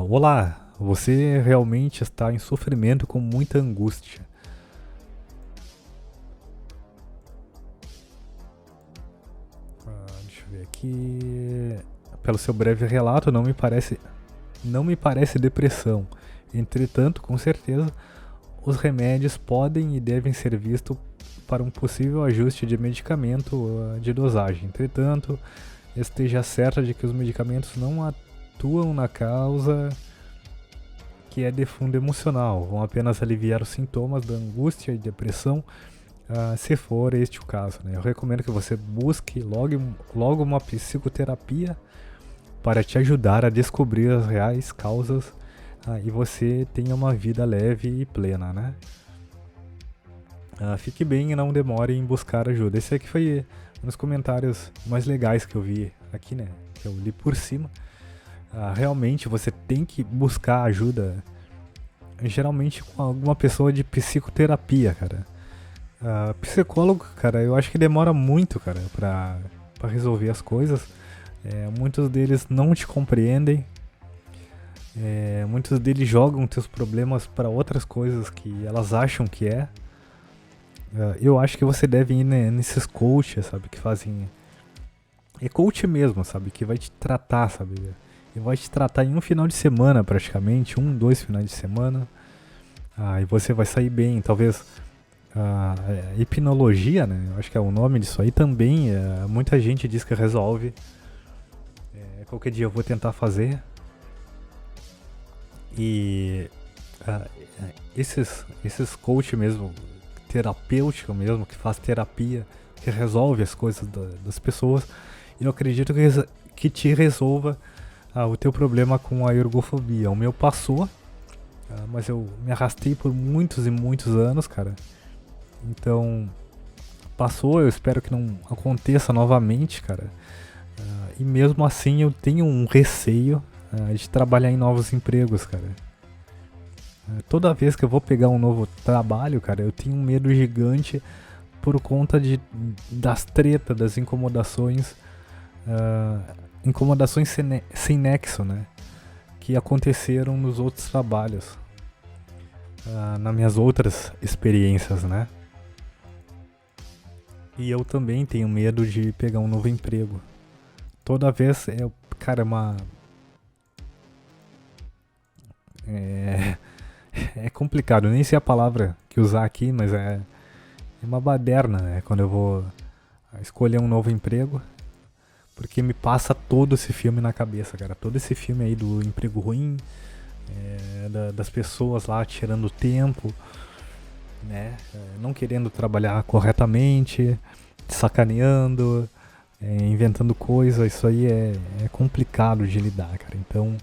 olá, você realmente está em sofrimento com muita angústia. Deixa eu ver aqui. Pelo seu breve relato, não me parece depressão. Entretanto, com certeza, os remédios podem e devem ser vistos para um possível ajuste de medicamento de dosagem. Entretanto, esteja certa de que os medicamentos não atuam na causa que é de fundo emocional, vão apenas aliviar os sintomas da angústia e depressão, se for este o caso, né? Eu recomendo que você busque logo uma psicoterapia para te ajudar a descobrir as reais causas e você tenha uma vida leve e plena, né? Fique bem e não demore em buscar ajuda. Esse aqui foi um dos comentários mais legais que eu vi aqui, né? Que eu li por cima. Realmente você tem que buscar ajuda, geralmente com alguma pessoa de psicoterapia, cara. Psicólogo, cara, eu acho que demora muito, cara, pra resolver as coisas. Muitos deles não te compreendem. Muitos deles jogam teus problemas para outras coisas que elas acham que é. Eu acho que você deve ir nesses coaches, sabe, que fazem... É coach mesmo, sabe, que vai te tratar, sabe, e vai te tratar em um final de semana praticamente, 2 finais de semana, e você vai sair bem. Talvez hipnologia, né, eu acho que é o nome disso aí também, muita gente diz que resolve. Qualquer dia eu vou tentar fazer. E esses coach mesmo, terapêutico mesmo, que faz terapia, que resolve as coisas das pessoas, eu acredito que te resolva o teu problema com a ergofobia. O meu passou, mas eu me arrastei por muitos e muitos anos, cara. Então, passou, eu espero que não aconteça novamente, cara. E mesmo assim eu tenho um receio de trabalhar em novos empregos, cara. Toda vez que eu vou pegar um novo trabalho, cara, eu tenho um medo gigante por conta das tretas, das incomodações, incomodações sem nexo, né, que aconteceram nos outros trabalhos, nas minhas outras experiências, né. E eu também tenho medo de pegar um novo emprego. Toda vez, cara, é complicado, nem sei a palavra que usar aqui, mas é uma baderna, né, quando eu vou escolher um novo emprego, porque me passa todo esse filme na cabeça, cara, todo esse filme aí do emprego ruim, das pessoas lá tirando tempo, né, não querendo trabalhar corretamente, sacaneando, inventando coisa. Isso aí é complicado de lidar, cara. Então,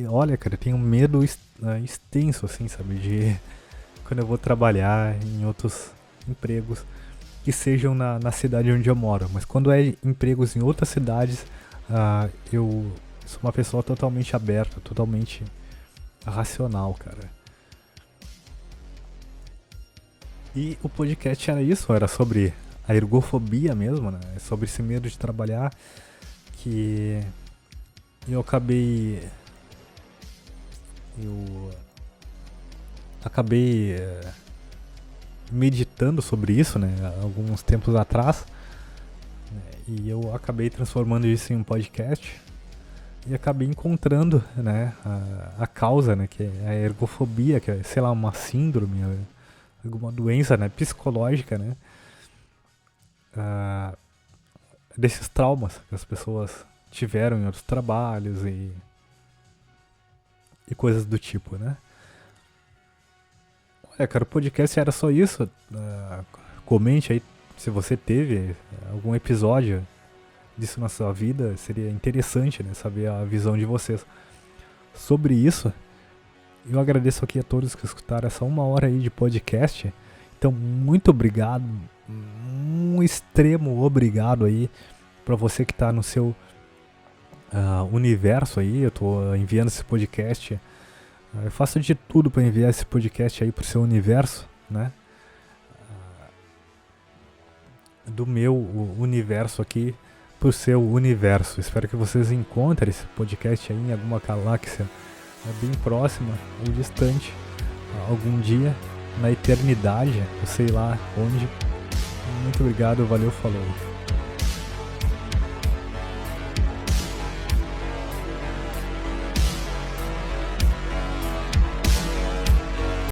olha, cara, eu tenho um medo extenso, assim, sabe, de quando eu vou trabalhar em outros empregos que sejam na cidade onde eu moro. Mas quando é empregos em outras cidades, eu sou uma pessoa totalmente aberta, totalmente racional, cara. E o podcast era isso, era sobre a ergofobia mesmo, né? Sobre esse medo de trabalhar. que eu acabei meditando sobre isso, né, alguns tempos atrás, né, e eu acabei transformando isso em um podcast e acabei encontrando, né, a causa, né, que é a ergofobia, que é, sei lá, uma síndrome, alguma doença, né, psicológica, né, desses traumas que as pessoas tiveram em outros trabalhos e coisas do tipo, né. Olha, cara, o podcast era só isso. Comente aí se você teve algum episódio disso na sua vida. Seria interessante, né, saber a visão de vocês sobre isso. Eu agradeço aqui a todos que escutaram essa 1 hora aí de podcast. Então, muito obrigado. Um extremo obrigado aí pra você que tá no seu universo aí. Eu tô enviando esse podcast. Eu faço de tudo para enviar esse podcast aí pro seu universo, né? Do meu universo aqui pro seu universo. Espero que vocês encontrem esse podcast aí em alguma galáxia bem próxima ou distante, algum dia, na eternidade, eu sei lá onde. Muito obrigado, valeu, falou.